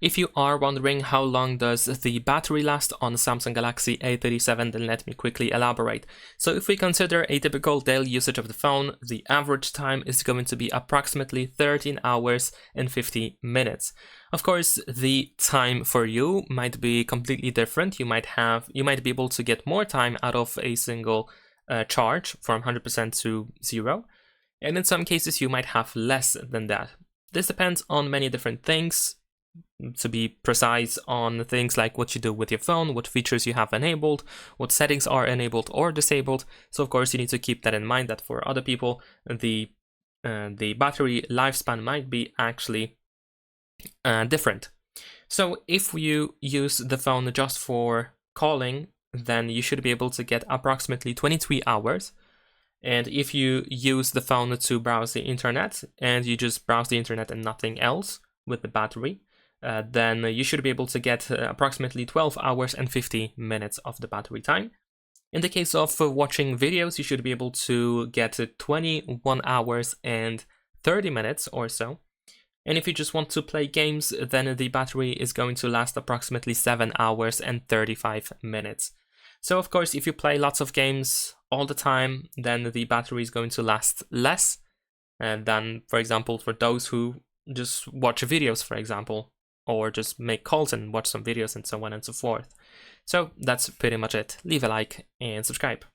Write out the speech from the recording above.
If you are wondering how long does the battery last on Samsung Galaxy A37, then let me quickly elaborate. So if we consider a typical daily usage of the phone, the average time is going to be approximately 13 hours and 50 minutes. Of course, the time for you might be completely different. You might be able to get more time out of a single charge from 100% to 0. And in some cases, you might have less than that. This depends on many different things. To be precise, on things like what you do with your phone, what features you have enabled, what settings are enabled or disabled. So of course you need to keep that in mind, that for other people the battery lifespan might be actually different. So if you use the phone just for calling, then you should be able to get approximately 23 hours. And if you use the phone to browse the internet and you just browse the internet and nothing else with the battery, then you should be able to get approximately 12 hours and 50 minutes of the battery time. In the case of watching videos, you should be able to get 21 hours and 30 minutes or so. And if you just want to play games, then the battery is going to last approximately 7 hours and 35 minutes. So of course, if you play lots of games all the time, then the battery is going to last less than, for example, for those who just watch videos, for example, or just make calls and watch some videos and so on and so forth. So that's pretty much it. Leave a like and subscribe.